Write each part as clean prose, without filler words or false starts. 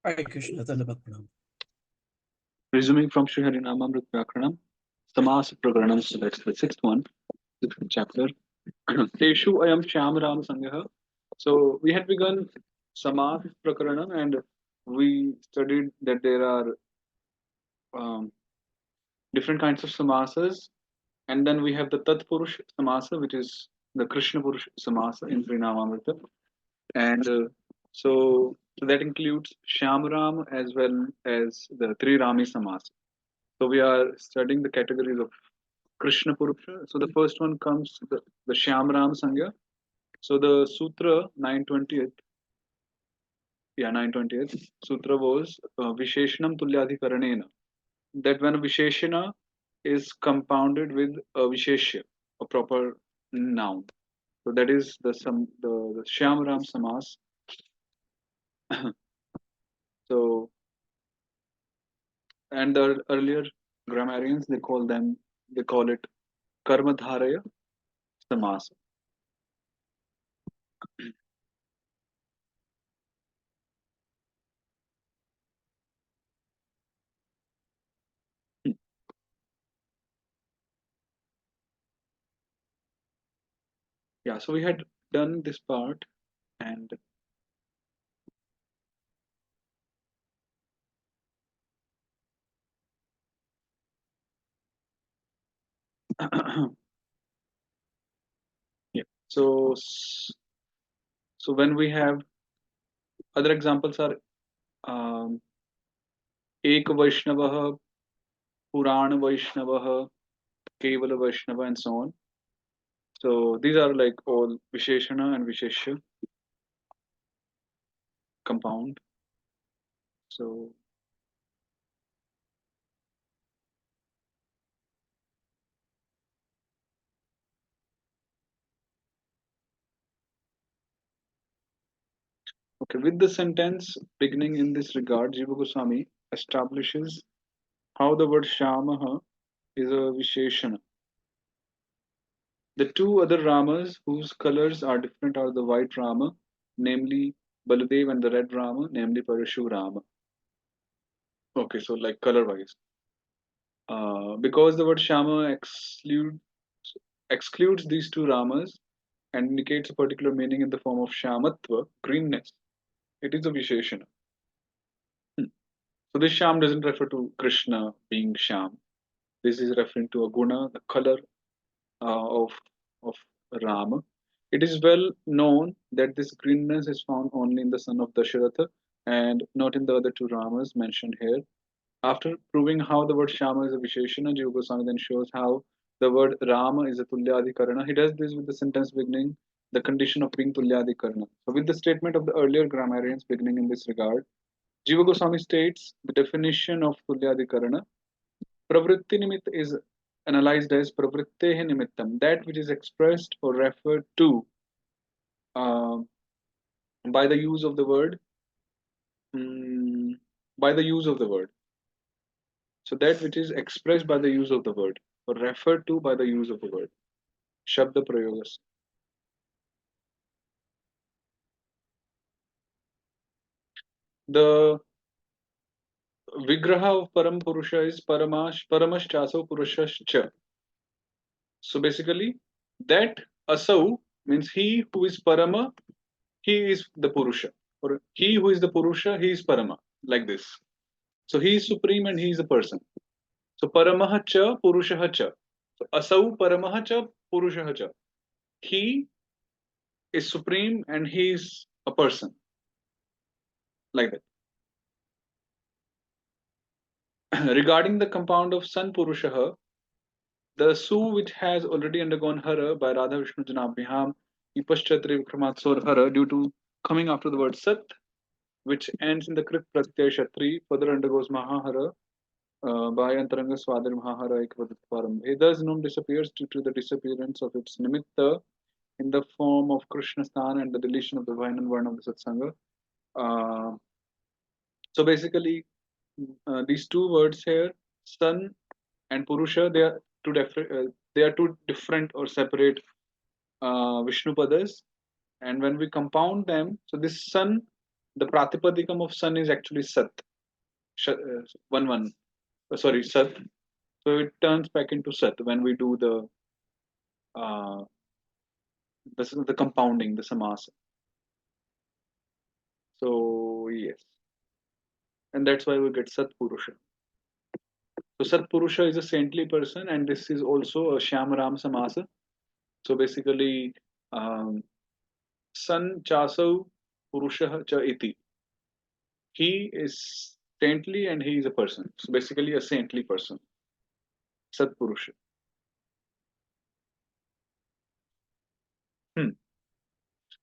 Hare Krishna, Dandavat Pranam. Resuming from Sri Harinamamrit Vyakaranam, Samasa prakaranam, so that's the sixth one, sixth chapter. Teshu ayam Shyam Ram Sangaha. So we had begun Samas prakaranam and we studied that there are um, different kinds of samasas, and then we have the Tat Purush Samasa, which is the Krishna Purush Samasa in Srinamamrita. And so that includes Shyamram as well as the Three Rami Samasa. So we are studying the categories of Krishna Purusha. So the first one comes the Shyamram Sangya. So the Sutra 920th, yeah, 920th Sutra was Visheshanam Tulyadhikaranena. That when a Visheshana is compounded with a Visheshya, a proper noun. So that is the Shyamram Samas. So and the earlier grammarians they call it Karmadharaya Samas. Yeah, so we had done this part and yeah. So when we have other examples are um, Ek Vaishnavah, Purana Vaishnavah, Kevala Vaishnava, and so on. So these are like all Visheshana and Visheshya compound. So okay, with the sentence beginning in this regard, Jiva Goswami establishes how the word Shamaha is a Visheshana. The two other Ramas whose colors are different are the white Rama, namely Baladev, and the red Rama, namely Parashurama. Okay, so like color wise. Because the word Shama excludes these two Ramas and indicates a particular meaning in the form of Shamatva, greenness, it is a Visheshana. Hmm. So this Sham doesn't refer to Krishna being Sham. This is referring to a guna, the color of Rama. It is well known that this greenness is found only in the son of Dasharatha and not in the other two Ramas mentioned here. After proving how the word Shama is a Visheshana, Jiva Goswami then shows how the word Rama is a Tulyadhikarana. He does this with the sentence beginning, the condition of being Tulyadhikarana. So, with the statement of the earlier grammarians beginning in this regard, Jiva Goswami states the definition of Tulyadhikarana. Pravritti nimitta is analyzed as pravrittehi nimittam, that which is expressed or referred to uh, by the use of the word, mm, by the use of the word. So that which is expressed by the use of the word or referred to by the use of the word. Shabda prayogas. The vigraha of Param Purusha is Paramash Purushascha. So basically, that Asau means he who is Parama, he is the Purusha. Or he who is the Purusha, he is Parama. Like this. So he is supreme and he is a person. So Paramaha cha Purushaha cha. So Asau Paramaha cha Purushaha cha. He is supreme and he is a person. Like that. Regarding the compound of San Purushaha, the Su which has already undergone Hara by Radha Vishnu Janabhyam, Ipaschatri Vikramatsor Hara due to coming after the word Sat, which ends in the Krit Pratyay Shatri, further undergoes Mahahara by Antaranga Swadar Mahahara Ekvadatparam. Thus, Num disappears due to the disappearance of its Nimitta in the form of Krishna Stan and the deletion of the Vine and Varna of the Satsanga. Uh, so basically, these two words here, Sun and Purusha, they are two different or separate Vishnu padas, and when we compound them, so this Sun the Pratipadikam of sun is actually Sat. One one. Sorry, Sat. So it turns back into Sat when we do uh, the compounding, the Samasa. So yes, and that's why we get Sat Purusha. So Sat Purusha is a saintly person, and this is also a Shyamaram Samasa. So basically, San Chasau Purusha Cha Iti. He is saintly and he is a person. So basically, a saintly person. Sat Purusha. Hmm.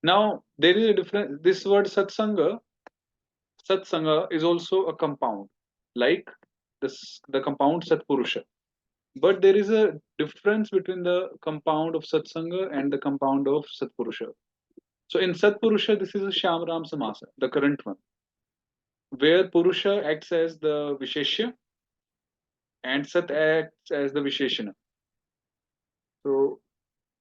Now there is a difference. This word Satsanga is also a compound, like the compound Satpurusha. But there is a difference between the compound of Satsanga and the compound of Satpurusha. So in Satpurusha, this is a Shamram Samasa, the current one, where Purusha acts as the Visheshya and Sat acts as the Visheshana. So,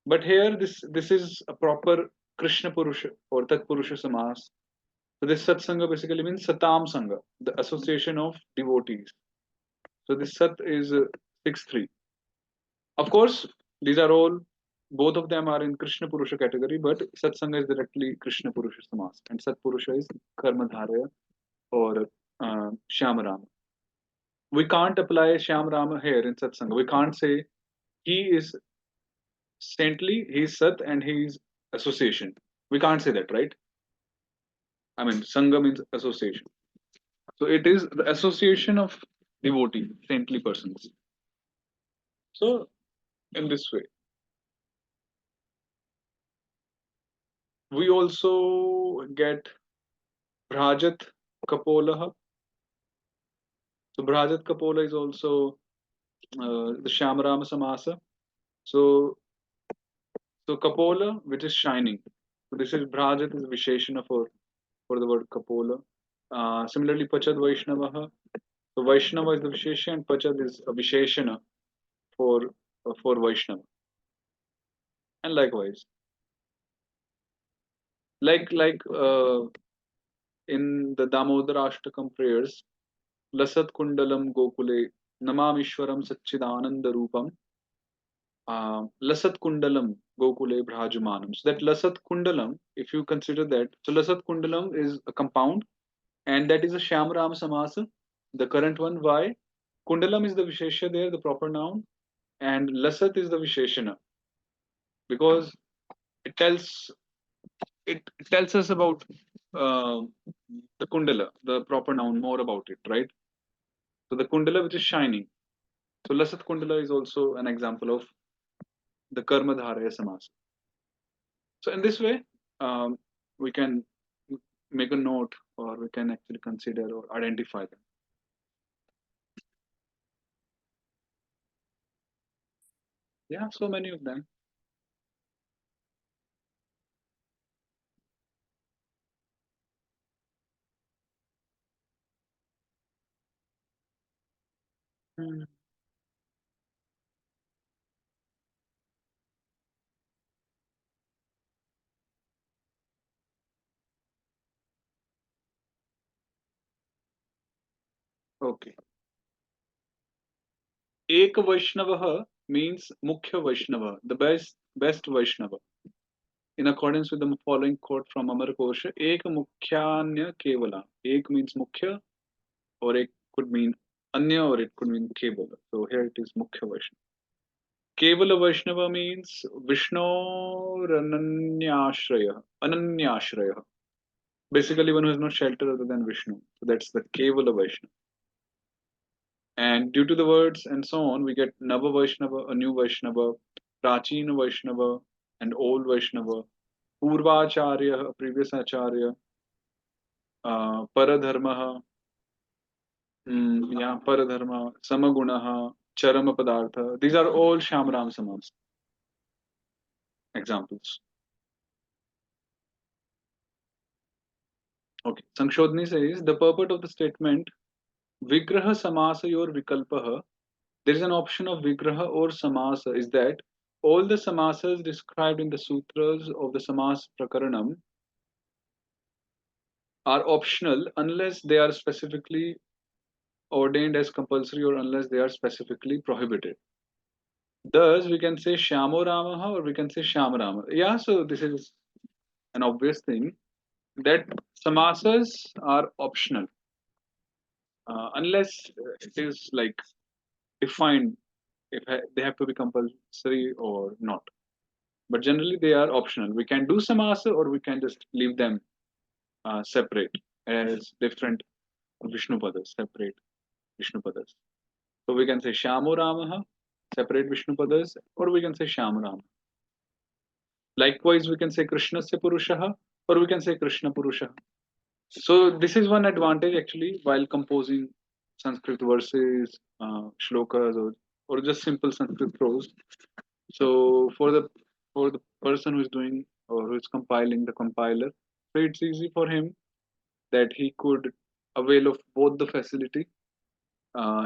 but here this is a proper Krishna Purusha or Tat Purusha Samas. So this Satsanga basically means Satam Sangha, the association of devotees. So this Sat is 6-3. Of course, these are all, both of them are in Krishna Purusha category, but Satsanga is directly Krishna Purusha Samas, and Sat Purusha is Karmadharya or Shyamarama. We can't apply Shyamarama here in Satsanga. We can't say he is saintly, he is Sat, and he is association. We can't say that, right? I mean, Sangha means association. So it is the association of devotee, saintly persons. So in this way, we also get Bhrajat Kapolah. So Bhrajat Kapola is also the Shamarama Samasa. So Kapola, which is shining. So this is Bhrajat is Visheshana for the word Kapola. Similarly, Pachad Vaishnavaha. So Vaishnava is the Vishesha and Pachad is a Visheshana for Vaishnava. And likewise, like in the Damodara Ashtakam prayers, Lasat Kundalam Gokule Namamishwaram Satchidananda Rupam Lasat Kundalam Gokule Bhrajamanam. So that Lasat Kundalam, if you consider that, so Lasat Kundalam is a compound and that is a Shamram Samasa, the current one. Why? Kundalam is the Vishesha there, the proper noun, and Lasat is the Visheshana because it tells it tells us about uh, the Kundala, the proper noun, more about it, right? So the Kundala which is shining. So Lasat Kundala is also an example of the Karma Dharaya Samasa. So in this way, we can make a note, or we can actually consider or identify them. Yeah, so many of them. Hmm. Okay. Ek Vaishnava means Mukhya Vaishnava, the best Vaishnava. In accordance with the following quote from Amar Kosha, Ek Mukhyanya Kevala. Ek means Mukhya, or Ek could mean Anya, or it could mean Kevala. So here it is Mukhya Vaishnava. Kevala Vaishnava means Vishnu Ananyashraya. Ananyashraya. Basically, one who has no shelter other than Vishnu. So that's the Kevala Vaishnava. And due to the words and so on, we get Nava Vaishnava, a new Vaishnava, Prachina Vaishnava, an old Vaishnava, Purvacharya, a previous Acharya, Paradharma, yeah, Paradharma, Samagunaha, Charama Padartha. These are all Shamram Samans examples. Okay. Sankshodhani says the purport of the statement Vigraha Samasa or Vikalpaha, there is an option of Vigraha or Samasa, is that all the Samasas described in the sutras of the Samas Prakaranam are optional unless they are specifically ordained as compulsory or unless they are specifically prohibited. Thus, we can say Shamo Ramaha or we can say Sham Rama. Yeah, so this is an obvious thing that samasas are optional unless it is like defined if they have to be compulsory or not. But generally, they are optional. We can do samasa or we can just leave them separate as different Vishnu padas, separate Vishnu padas. So we can say Shamo Ramaha, separate Vishnu padas, or we can say Sham Rama. Likewise, we can say Krishna se Purushaha, or we can say Krishna Purushaha. So this is one advantage actually while composing Sanskrit verses, shlokas, or just simple Sanskrit prose. So for the person who is doing or who is compiling the compiler, so it's easy for him that he could avail of both the facility.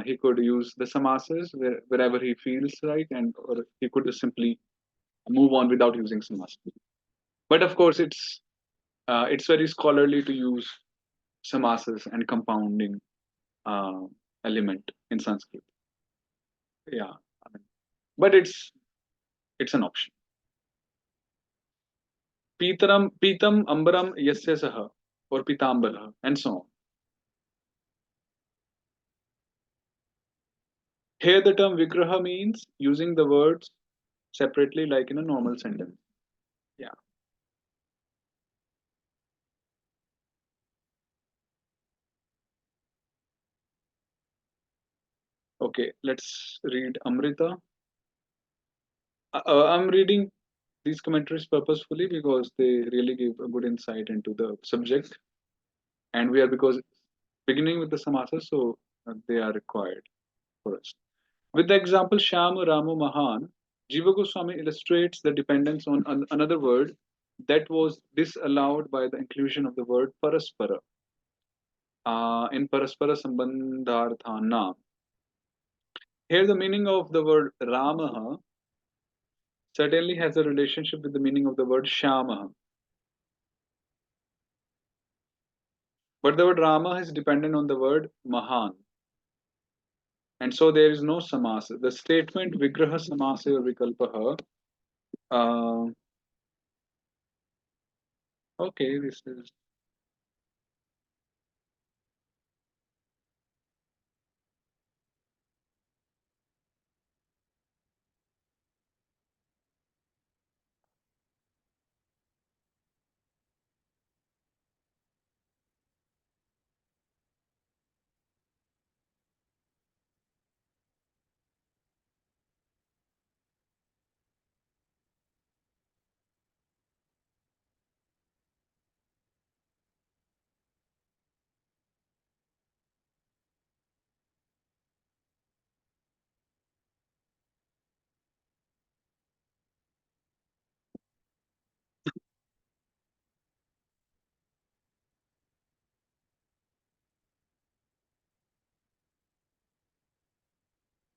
He could use the samasas wherever he feels like, and or he could just simply move on without using samasas. But of course, it's very scholarly to use samasas and compounding uh, element in Sanskrit. Yeah, I mean, but it's an option. Pitam ambaram yasya saha or pitambara and so on. Here the term vigraha means using the words separately like in a normal sentence. Yeah. Okay, let's read Amrita. I'm reading these commentaries purposefully because they really give a good insight into the subject, and we are because beginning with the samasas, so they are required for us. With the example Sham Ramu Mahan, Jiva Goswami illustrates the dependence on another word that was disallowed by the inclusion of the word paraspara in paraspara sambandharthana. Here, the meaning of the word Ramaha certainly has a relationship with the meaning of the word Shamaha. But the word Rama is dependent on the word Mahan. And so there is no samasa. The statement Vigraha Samasa or Vikalpaha. Uh, okay, this is.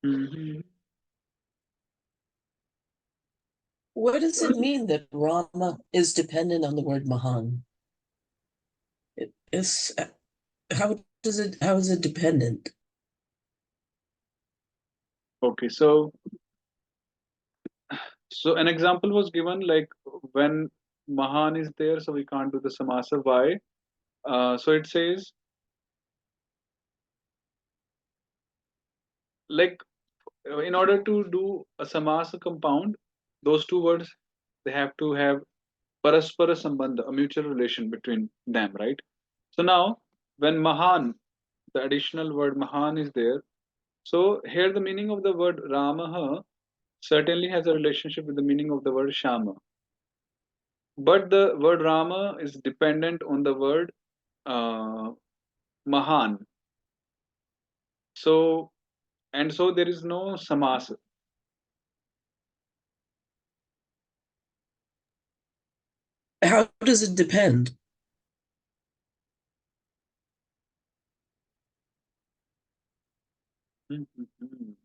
Mhm. What does it mean that Rama is dependent on the word Mahan? It is how is it dependent? Okay, so an example was given like when Mahan is there, so we can't do the samasa. Why? So it says like in order to do a samasa compound, those two words they have to have paraspara sambandha, a mutual relation between them, right? So now when Mahan, the additional word Mahan is there, so here the meaning of the word Ramaha certainly has a relationship with the meaning of the word Shama. But the word Rama is dependent on the word uh, Mahan. So and so there is no samas. How does it depend? Mhm.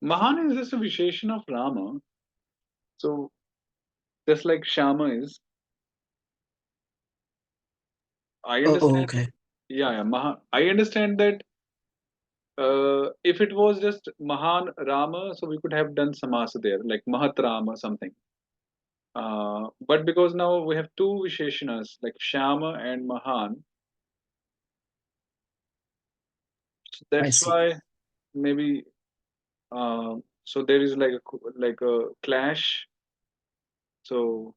Mahan is just a Visheshana of Rama. So just like Shama is, I Oh, understand. okay. Yeah, I understand that if it was just Mahan Rama, so we could have done Samasa there, like Mahat Rama something. But because now we have two Visheshanas, like Shama and Mahan, so I that's see. why maybe so there is like a clash. So,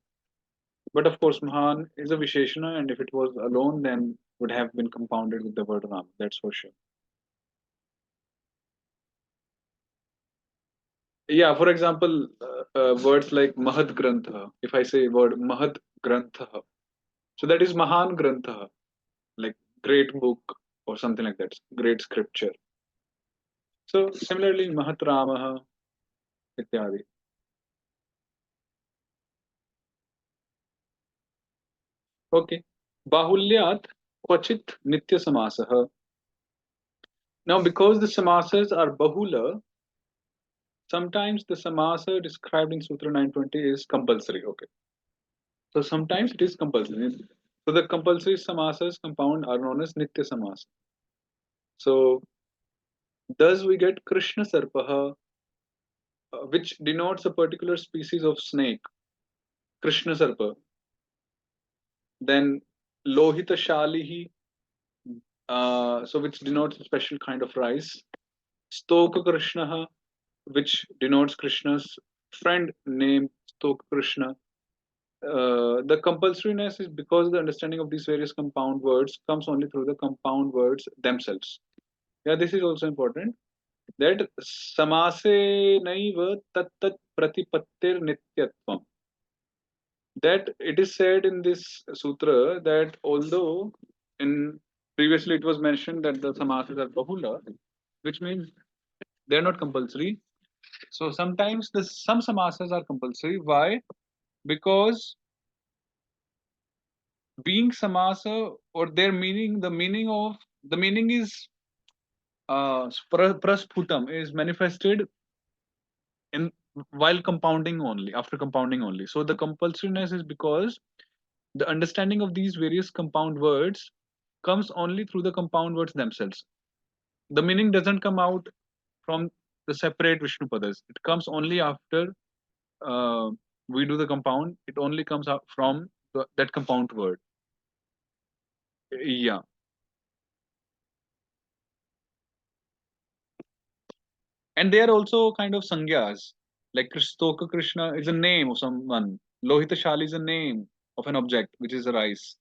but of course, Mahan is a Visheshana, and if it was alone, then would have been compounded with the word Ram. That's for sure. Yeah, for example, words like Mahad Grantha. If I say word Mahad Grantha, so that is Mahan Grantha, like great book or something like that, great scripture. So similarly, Mahat Ramaha ityadi. Okay. Bahulyat Kvachit Nitya Samasaha. Now, because the samasas are Bahula, sometimes the samasa described in Sutra 920 is compulsory. Okay. So sometimes it is compulsory. So the compulsory samasas compound are known as Nitya Samasa. So thus we get Krishna Sarpaha, which denotes a particular species of snake, Krishna Sarpa. Then Lohita Shalihi, so which denotes a special kind of rice. Stoka Krishna, which denotes Krishna's friend named Stoka Krishna. The compulsoriness is because the understanding of these various compound words comes only through the compound words themselves. Yeah, this is also important. That samase naiva tat tat pratipattir nityatvam. That it is said in this sutra that although in previously it was mentioned that the samasas are bahula, which means they are not compulsory. So sometimes some samasas are compulsory. Why? Because being samasa or their meaning, the meaning is prasputam is manifested in while compounding only, after compounding only. So the compulsoriness is because the understanding of these various compound words comes only through the compound words themselves. The meaning doesn't come out from the separate Vishnu padas. It comes only after uh, we do the compound. It only comes out from that compound word. Yeah. And they are also kind of sangyas. Like Stoka Krishna is a name of someone. Lohita Shali is a name of an object, which is a rice.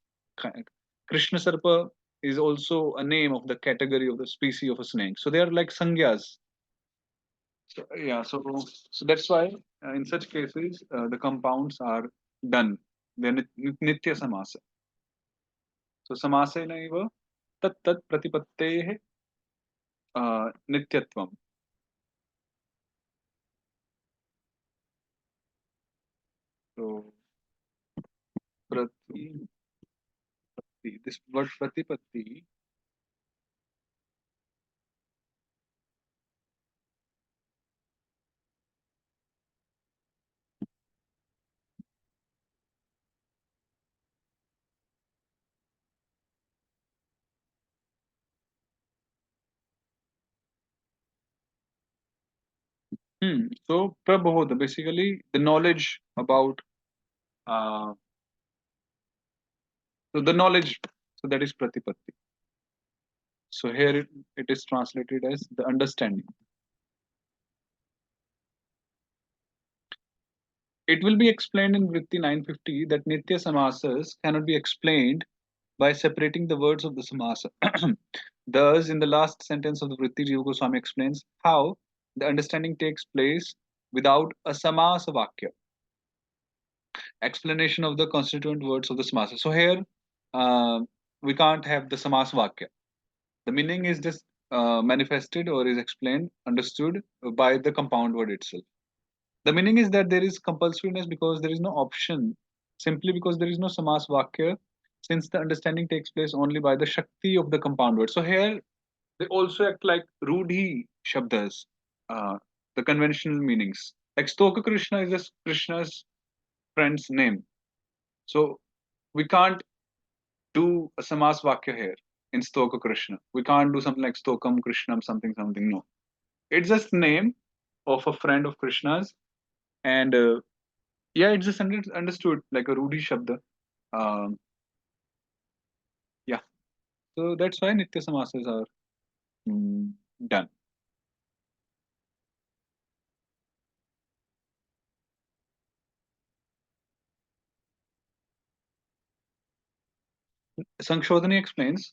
Krishna Sarpa is also a name of the category of the species of a snake. So they are like sangyas. So, yeah, so that's why in such cases the compounds are done. They're nitya samasa. So samasena eva tat tat pratipattehe nityatvam. So prati this word pratipatti. So prabodha, basically the knowledge about uh, so the knowledge, so that is pratipatti. So here it is translated as the understanding. It will be explained in Vritti 950 that Nitya Samasas cannot be explained by separating the words of the Samasa. Thus, in the last sentence of the Vritti, Jiva Goswami explains how the understanding takes place without a Samasa Vakya, explanation of the constituent words of the Samasa. So here, uh, we can't have the Samasa Vakya. The meaning is just manifested or is explained, understood by the compound word itself. The meaning is that there is compulsoriness because there is no option, simply because there is no samas vakya, since the understanding takes place only by the shakti of the compound word. So here they also act like rudhi shabdas. Uh, the conventional meanings. Like Stoka Krishna is just Krishna's friend's name. So we can't do a Samas Vakya here in Stoka Krishna. We can't do something like Stokam Krishnam, something, something. No. It's just name of a friend of Krishna's. And yeah, it's just understood like a Rudi Shabda. Um, yeah. So that's why Nitya Samasas are mm, done. Sankshodhani explains,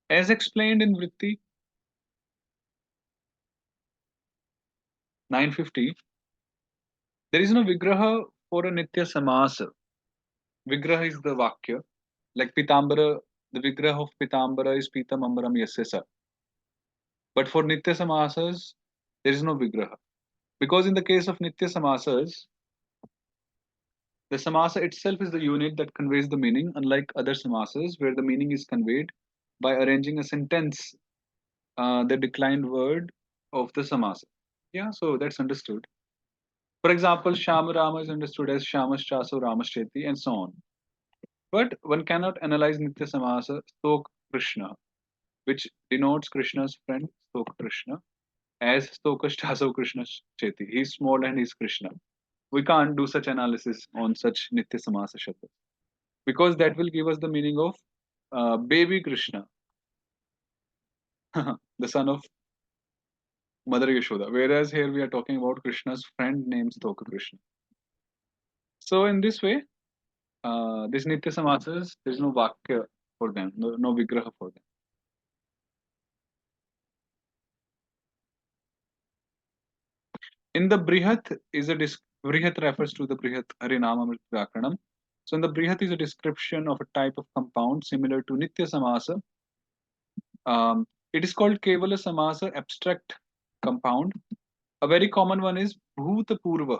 as explained in Vritti 950, there is no Vigraha for a Nitya Samasa. Vigraha is the Vakya. Like Pitambara, the Vigraha of Pitambara is Pitam Ambaram Yasyasa. But for Nitya Samasas, there is no Vigraha. Because in the case of Nitya Samasas, the Samasa itself is the unit that conveys the meaning, unlike other Samasas, where the meaning is conveyed by arranging a sentence, the declined word of the Samasa. Yeah, so that's understood. For example, Shama Rama is understood as Shamas Chaso Ramashcheti and so on. But one cannot analyze Nitya Samasa Stok Krishna, which denotes Krishna's friend Stok Krishna, as Stokas Chaso Krishna Cheti. He's small and he's Krishna. We can't do such analysis on such Nitya Samasa Shabdas because that will give us the meaning of baby Krishna, the son of Mother Yashoda. Whereas here we are talking about Krishna's friend named Stoka Krishna. So in this way, this Nitya Samasas, there is no Vakya for them, no Vigraha for them. In the Brihat is a Brihat refers to the Brihat Harinama Prakaranam. So in the Brihat is a description of a type of compound similar to Nitya Samasa. It is called Kevala Samasa abstract compound. A very common one is Bhuta Purva,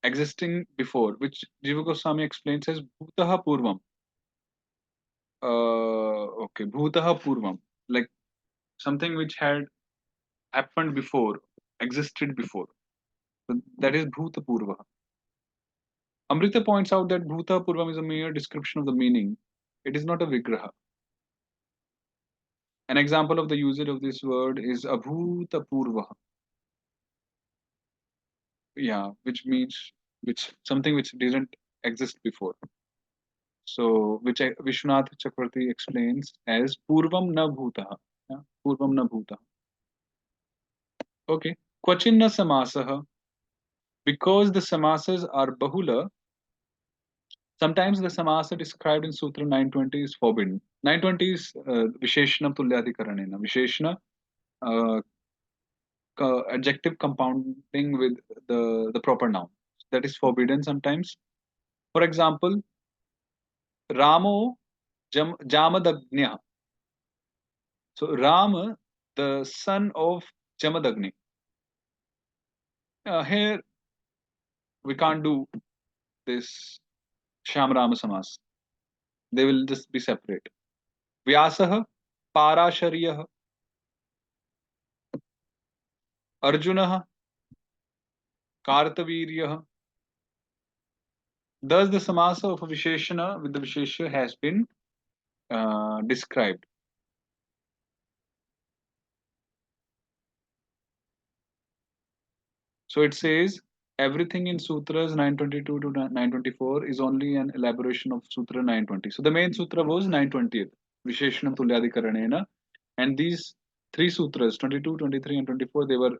existing before, which Jiva Goswami explains as Bhutaha Purvam. Okay, Bhutaha Purvam, like something which had happened before, existed before. So that is Bhuta Purva. Amrita points out that Bhuta Purvam is a mere description of the meaning. It is not a Vigraha. An example of the usage of this word is Abhuta Purva. Yeah, which means something which didn't exist before. So, which Vishwanath Chakravarti explains as Purvam na Bhutaha. Yeah, Purvam na Bhutaha. Okay. Kwachinna Samasaha. Because the Samasas are Bahula, sometimes the Samasa described in Sutra 920 is forbidden. 920 is Visheshana Tulyadhikaranena. Visheshana, uh, adjective compounding with the proper noun. That is forbidden sometimes. For example, Ramo Jamadagnya. So Rama, the son of Jamadagni. Here we can't do this Shamrama Samas. They will just be separate. Vyasaha, Parashariyah, Arjunaha, Kartaviryah. Thus, the Samasa of a Visheshana with the Vishesha has been described. So it says everything in Sutras 922 to 924 is only an elaboration of Sutra 920. So the main Sutra was 920th, Visheshana Tulyadhikaranena. And these three sutras, 22, 23, and 24, they were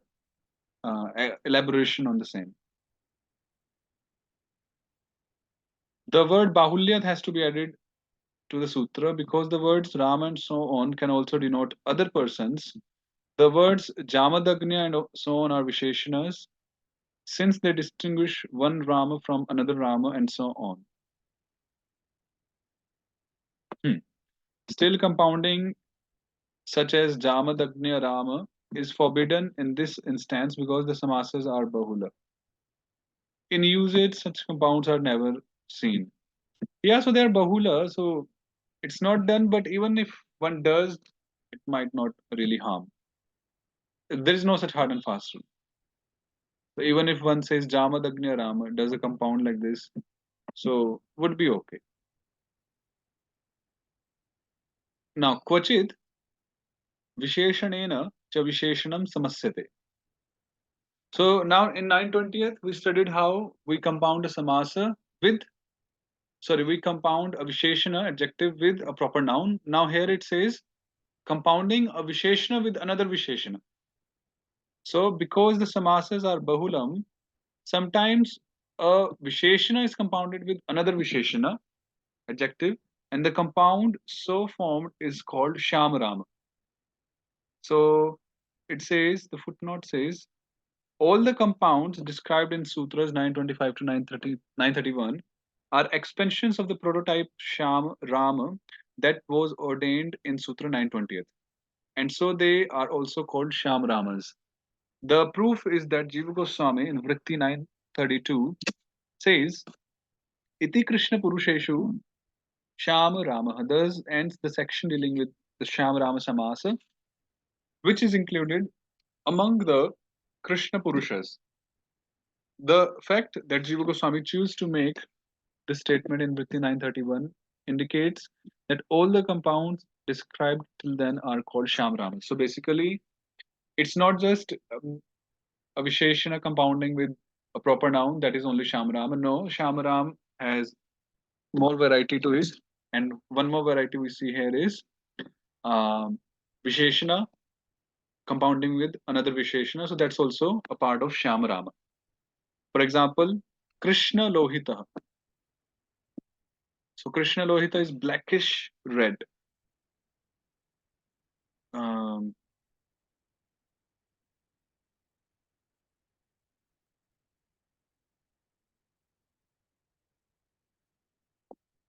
elaboration on the same. The word Bahulyat has to be added to the sutra because the words Ram and so on can also denote other persons. The words Jamadagnya and so on are Visheshanas since they distinguish one Rama from another Rama and so on. Still, compounding such as Jamadagnya Rama is forbidden in this instance because the samasas are Bahula. In usage, such compounds are never seen. Yeah, so they are Bahula, so it's not done, but even if one does, it might not really harm. There is no such hard and fast rule. So even if one says Jama Dagnya Rama, does a compound like this, so would be okay. Now, Kvachit Visheshanena cha Visheshanam Samasyate. So now in 920th, we studied how we compound a samasa with, we compound a Visheshana adjective with a proper noun. Now here it says compounding a Visheshana with another Visheshana. So because the samasas are Bahulam, sometimes a Visheshana is compounded with another Visheshana adjective, and the compound so formed is called Shamarama. So it says, the footnote says, all the compounds described in Sutras 925 to 931 are expansions of the prototype Sham Rama that was ordained in Sutra 920th. And so they are also called Sham Ramas. The proof is that Jiva Goswami in Vritti 932 says, Iti Krishna Purusheshu Sham Rama. Thus ends the section dealing with the Sham Rama Samasa, which is included among the Krishna Purushas. The fact that Jiva Goswami chose to make this statement in Vritti 931 indicates that all the compounds described till then are called Sham Rama. So basically, it's not just a Visheshana compounding with a proper noun that is only Sham Rama. No, Sham Ram has more variety to it. And one more variety we see here is um, Visheshana compounding with another Visheshana. So that's also a part of Sham Rama. For example, Krishna Lohita. So Krishna Lohita is blackish red. Um,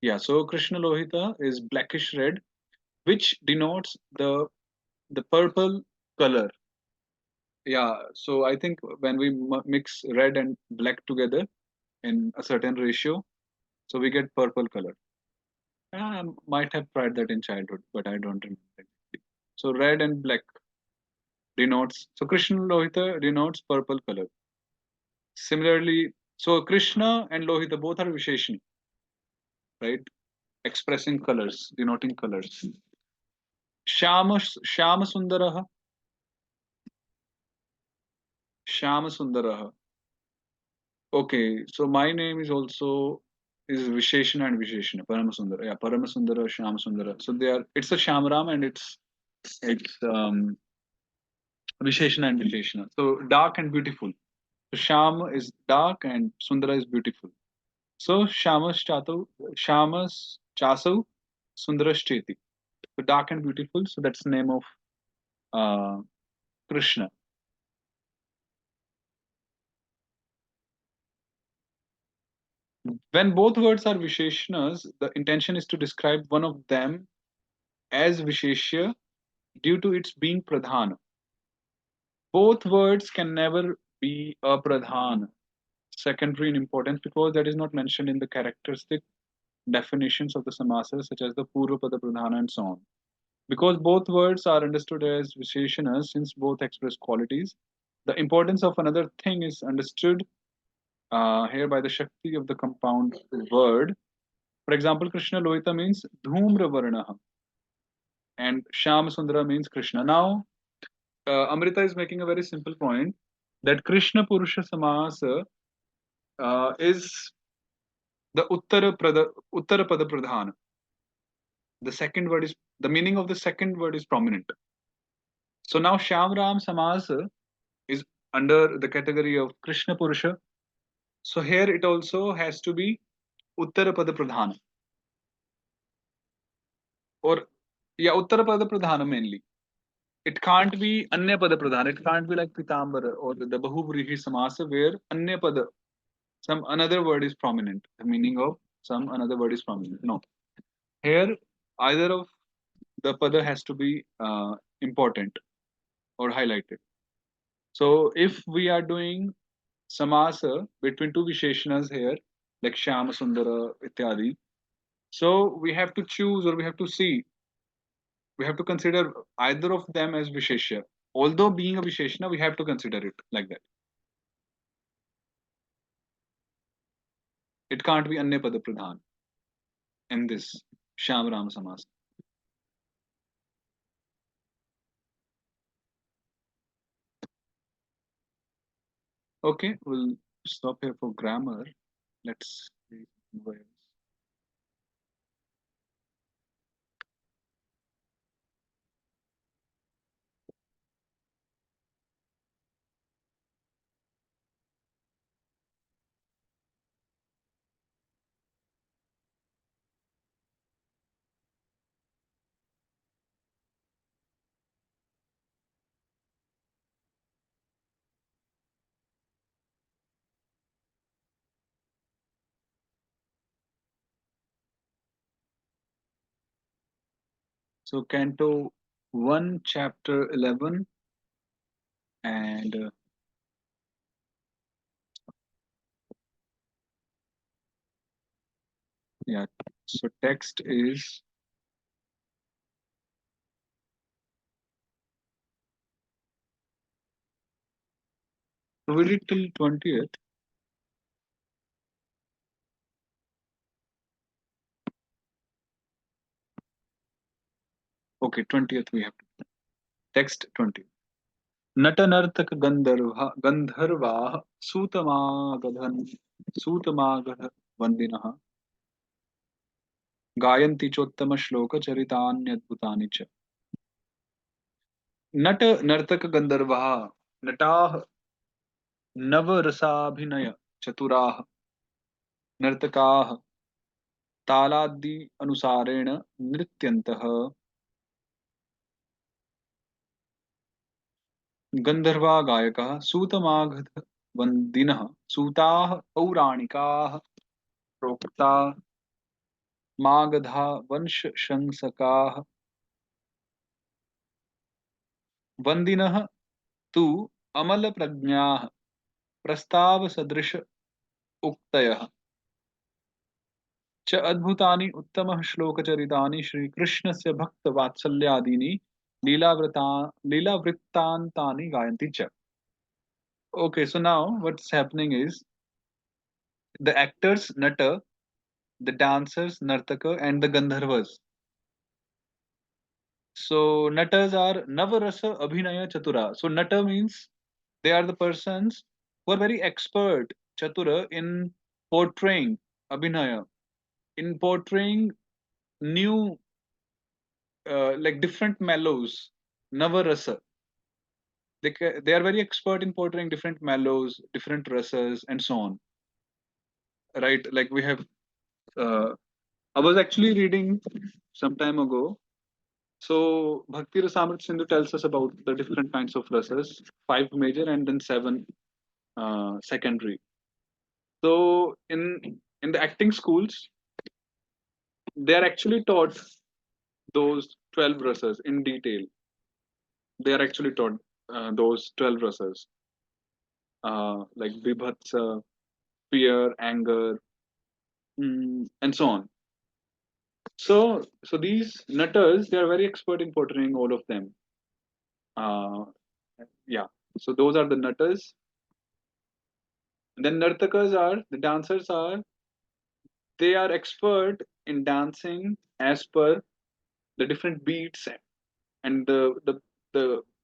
yeah, so Krishna Lohita is blackish red, which denotes the purple color. Yeah, so I think when we mix red and black together in a certain ratio, so we get purple color. I might have tried that in childhood, but I don't remember exactly. So red and black denotes. So Krishna Lohita denotes purple color. Similarly, so Krishna and Lohita both are Visheshani, right? Expressing colors, denoting colors. Shama Sundaraha. Shama Sundaraha. Okay, so my name is also is Visheshana and Visheshana, Paramasundara. Yeah, Paramasundara, Shyamasundara. So they are, it's a Shamram and it's Visheshana and Visheshana. So dark and beautiful. So Sham is dark and Sundara is beautiful. So Shamas Chasu, Sundara Shteti. So dark and beautiful. So that's the name of uh, Krishna. When both words are Visheshanas, the intention is to describe one of them as Visheshya due to its being Pradhana. Both words can never be a Pradhan, secondary in importance, because that is not mentioned in the characteristic definitions of the samasas, such as the Purvapada Pradhana and so on. Because both words are understood as Visheshanas, since both express qualities, the importance of another thing is understood here by the Shakti of the compound word. For example, Krishna Lohita means Dhumra Varnaha and Sham Sundara means Krishna. Now, Amrita is making a very simple point that Krishna Purusha Samasa is the Uttara Pada Pradhana. The second word is the meaning of the second word is prominent. So now Sham Ram Samasa is under the category of Krishna Purusha. So here it also has to be Uttara Pada Pradhana. Or yeah, Uttara Pada Pradhana mainly. It can't be Anya Pada Pradhana. It can't be like Pitambara or the Bahuvrihi Samasa where Anya Pada, some another word is prominent. The meaning of some another word is prominent. No. Here, either of the pada has to be important or highlighted. So if we are doing samasa between two visheshanas here, like Shyama Sundara ityadi, so we have to choose or we have to see We have to consider either of them as Visheshya. Although being a Visheshana, we have to consider it like that. It can't be Anya Pada Pradhan in this Shyam Ram Samasa. Okay, we'll stop here for grammar. Let's read words. So, Canto 1, Chapter 11, and yeah, so text is so we read till 20th. Okay, 20th we have to. Text 20. नट नर्तक गंधर्वाः सूतमागध वन्दिनः गायन्ति चोत्तम श्लोक चरितान्यद्भुतानि च नट नर्तक गंधर्वाः नटाः नवरसाभिनय चतुराः नर्तकाः तालादि अनुसारेण नृत्यन्तः गंधर्वा गायकाः सूतमागध वन्दिनः सूताः पौराणिकाः प्रोक्ता मागधा वंशशंसकाः वन्दिनः तु अमलप्रज्ञाः प्रस्तावसदृश उक्तयः च अद्भुतानि उत्तमः श्लोकचरितानि श्रीकृष्णस्य भक्तवात्सल्यादीनि लीलावृता लीलावृत्तान्तानि गायन्ति च. Okay, so now what's happening is the actors Nata, the dancers Nartaka, and the Gandharvas. So Natas are Navarasa Abhinaya Chatura. So Nata means they are the persons who are very expert, Chatura, in portraying Abhinaya, in portraying new, like different mellows, Navarasa. They are very expert in portraying different mellows, different rasas, and so on. Right? Like we have, I was actually reading some time ago. So Bhakti Rasamrita Sindhu tells us about the different kinds of rasas, five major and then seven secondary. So in the acting schools, they are actually taught those 12 rasas in detail. They are actually taught those 12 rasas, like Vibhatsa, fear, anger, and so on. So these nutters, they are very expert in portraying all of them. Uh, yeah. So those are the nutters. Then nartakas are the dancers are they are expert in dancing as per the different beats and the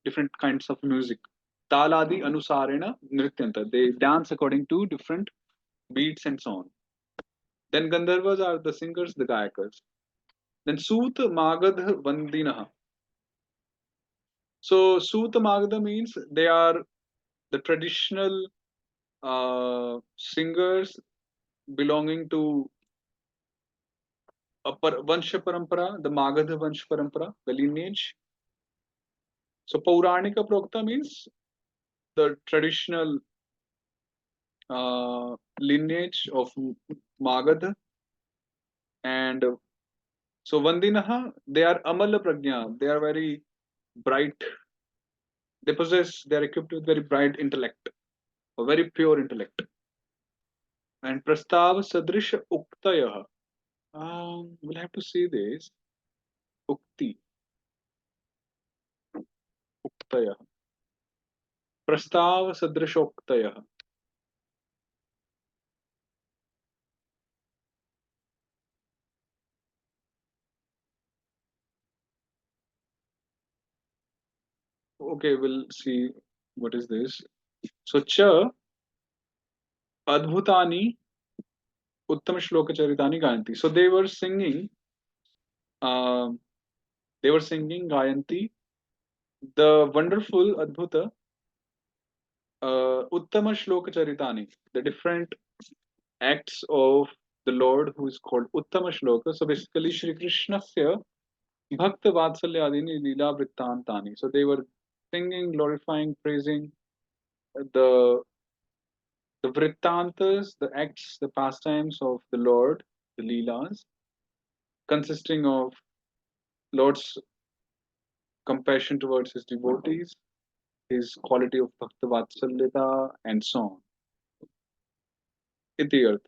different kinds of music. Taladi anusarena nrityanta. They dance according to different beats and so on. Then Gandharvas are the singers, the gayakas. Then Sut Magadha Vandinaha. So Sut Magadha means they are the traditional singers belonging to Vansha Parampara, the Magadha Vansha Parampara, the lineage. So Pauranika Prokta means the traditional lineage of Magadha. And so Vandinaha, they are Amala Prajna, they are very bright, they are equipped with very bright intellect, a very pure intellect. And Prastav Sadrisha Uktayah, we'll have to see this, Ukti. सदृशोक्तयः प्रस्ताव सदृशोक्तयः okay, we'll see what is this. So cha adbhutani uttam shloka charitani gayanti. So uh, they were singing gayanti the wonderful adbhuta uttama shloka charitani, the different acts of the Lord who is called uttama shloka. So basically Shri Krishnasya bhakta vatsalyadini lila vrittantani. So they were singing, glorifying, praising the the vrittantas, the acts, the pastimes of the Lord, the leelas, consisting of Lord's compassion towards his devotees, his quality of bhakta vatsalyata, and so on. Iti arth.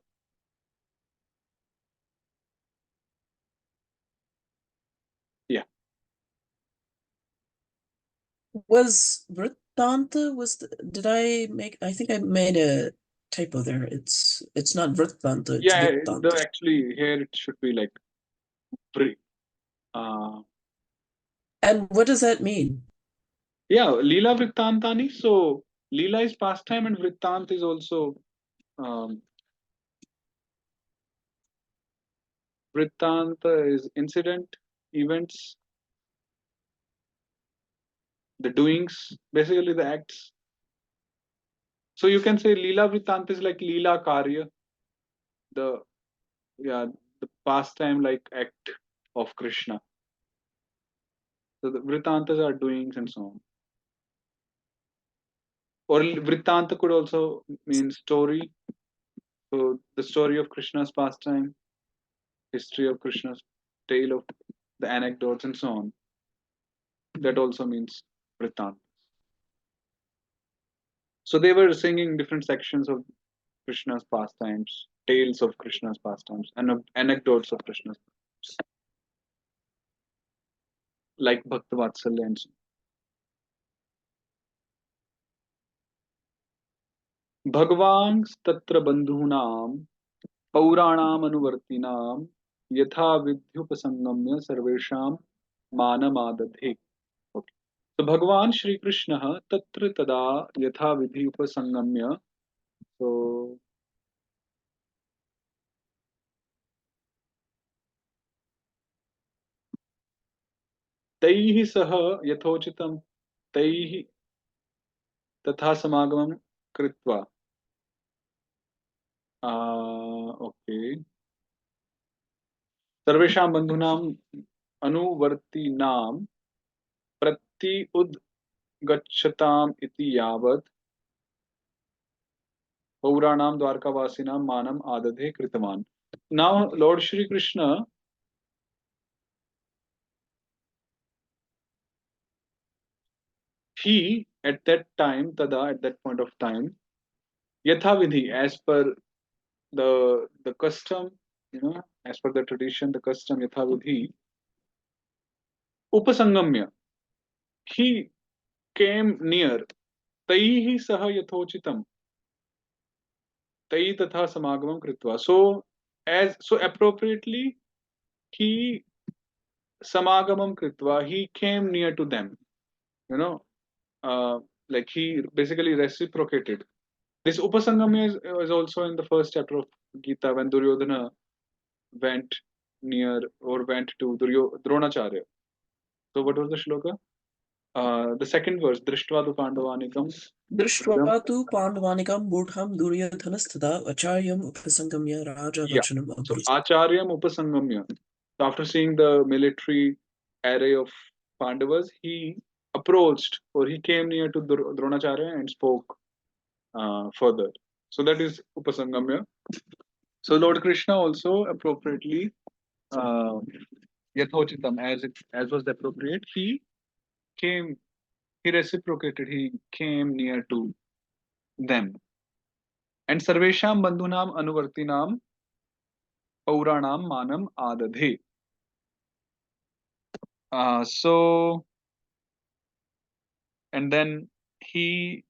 Yeah. Was Vrittanta did I make, I think I made a typo there. It's not Vrittanta, it's Yeah, the Vrittanta. actually here it should be like vri. And what does that mean? Yeah, Leela Vrittantani. So Leela is pastime and Vrittant is also um, Vrittanta is incident, events, the doings, basically the acts. So you can say Leela Vrittant is like Leela Karya, the yeah, the pastime like act of Krishna. So the Vrittantas are doings and so on. Or Vrittanta could also mean story. So the story of Krishna's pastime, history of Krishna's tale of the anecdotes and so on. That also means Vrittant. So they were singing different sections of Krishna's pastimes, tales of Krishna's pastimes, and anecdotes of Krishna's pastimes, like Bhaktavatsalya and so on. Bhagwanstatra bandhunam पौराणाम अनुवर्तिनाम यथा विद्युपसंगम्य सर्वेषां मानमादधे. Okay. So Bhagavan Shri Krishna tatra tada yatha vidhi upasangamya. So तैः सह यथोचितं तैः तथा समागमं कृत्वा. Okay. सर्वेषां बन्धूनाम् अनुवर्तिनां प्रति उद्गच्छताम् इति यावत् पौराणां द्वारकावासिनां मानम् आदधे कृतवान्. Now Lord Shri Krishna, he at that time, tada, at that point of time, yatha vidhi, as per the custom, as per the tradition, the custom, yatha vidhi, upasangamya, he came near, taihi saha yathochitam, tai tatha samagamam kritva. So as so appropriately, he samagamam kritva, he came near to them, you know, uh, like he basically reciprocated. This Upasangam is also in the first chapter of Gita when Duryodhana went near or went to Dronacharya. So what was the shloka? The second verse, Drishtva tu Pandavanikam. Drishtva tu Pandavanikam Murtham Duryodhanastha Acharyam Upasangamya Raja Yeah. Vachanam So Abruch. Acharyam Upasangamya. So after seeing the military array of Pandavas, he approached or he came near to Dronacharya and spoke further. So that is Upasangamya. So Lord Krishna also appropriately uh, yathochitam, as was appropriate, came he reciprocated, he came near to them. And sarvesham bandhunam anuvartinam pauranam manam adadhe. So and then he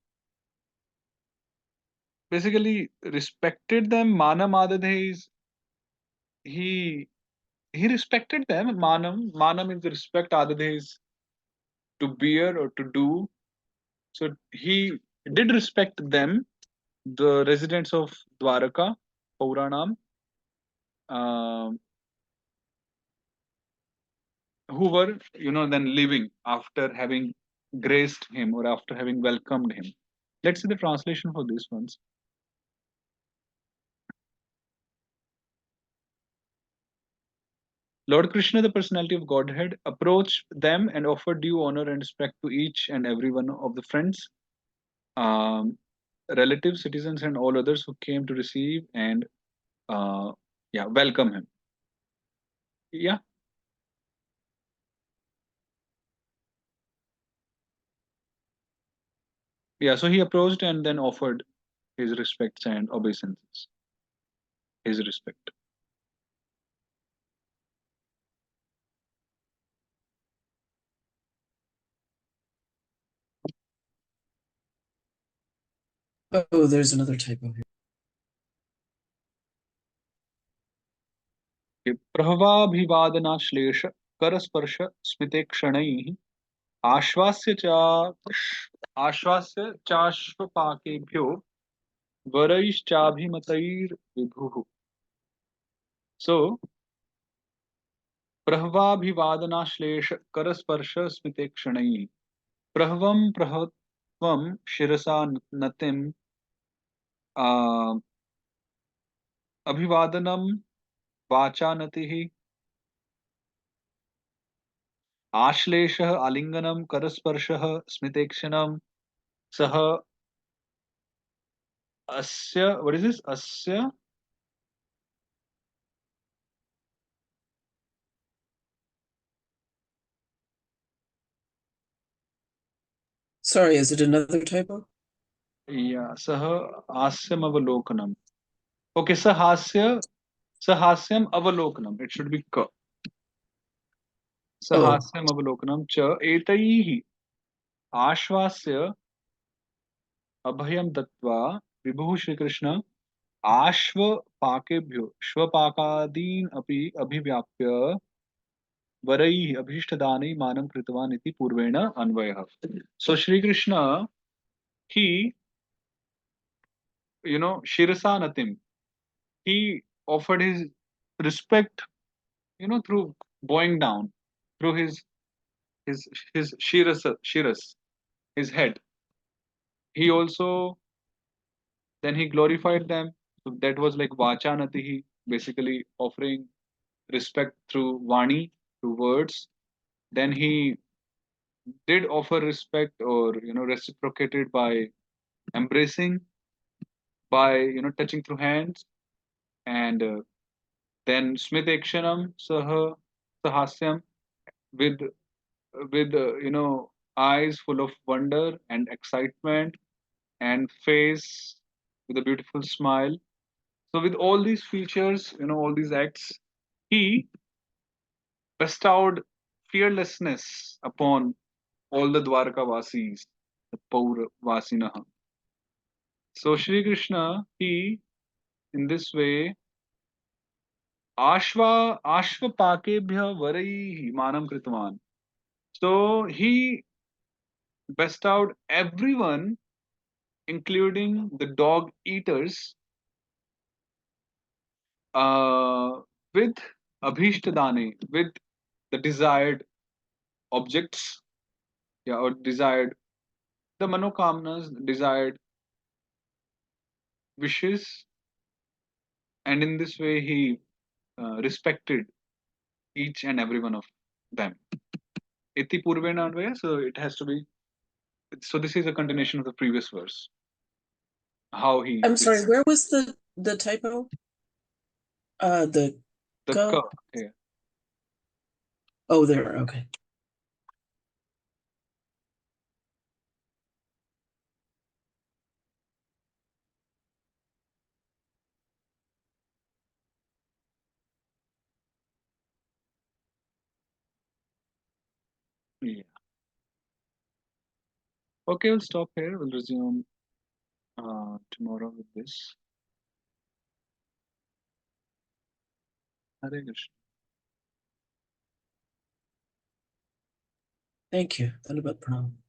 basically respected them. Manam is he he respected them. Manam is the respect. Adadhe is to bear or to do. So he did respect them, the residents of Dwaraka, Pauranam, um, who were, then living after having graced him or after having welcomed him. Let's see the translation for this once. Lord Krishna, the personality of Godhead, approached them and offered due honor and respect to each and every one of the friends, um, relatives, citizens, and all others who came to receive and welcome him. Yeah, yeah. So he approached and then offered his respects and obeisances, his respect. Oh, there's another typo here. प्रभवाभिवादनाश्लेष करस्पर्श स्मिते क्षणैः आश्वास्य आश्वास्य चाश्वपाकेभ्यो वरैश्चाभिमतैर्विभुः. So प्रभवाभिवादनाश्लेष करस्पर्श स्मिते क्षणैः. प्रभवं शिरसा नतिम अभिवादनम वाचा नतिः. आश्लेषः आलिंगनम करस्पर्शः स्मितेक्षणम सह अस्य. What is this? Asya. Sorry, is it another typo? Yeah, सह हास्यम अवलोकनम. Okay, sahasyam avalokanam. It should be ka. Oh, Sahasyam avalokanam cha etaihi ashvasya abhayam dattva vibhu Shri Krishna आश्वपाकेभ्यो श्वपाकादीन अपि अभिव्याप्य वरैः अभीष्टदानैः मानं कृतवान् इति पूर्वेण अन्वयः. So Shri Krishna, he, Shirasa Natim, he offered his respect, through bowing down, through his shiras, his head. He also then he glorified them. So that was like vachanatihi, basically offering respect through vani, through words. Then he did offer respect or reciprocated by embracing, by touching through hands, and then smitekshanam sahasyam, with eyes full of wonder and excitement, and face with a beautiful smile. So with all these features, all these acts, he bestowed fearlessness upon all the Dwarka Vasis, the Paur Vasinaha. So Shri Krishna, he in this way, Ashvapakebhya Varaihi Manam Kritvan. So he bestowed everyone, including the dog eaters, uh, with Abhishtadane, with the desired objects, yeah, or desired, the manokamnas, desired wishes, and in this way he respected each and every one of them. Iti purvena anvaya, so it has to be. So this is a continuation of the previous verse. How he I'm did sorry. Where was the typo? The the ka. ka here. Oh, there. Okay. Yeah. Okay, we'll stop here. We'll resume tomorrow with this. Hare Krishna. Thank you. What about pranam?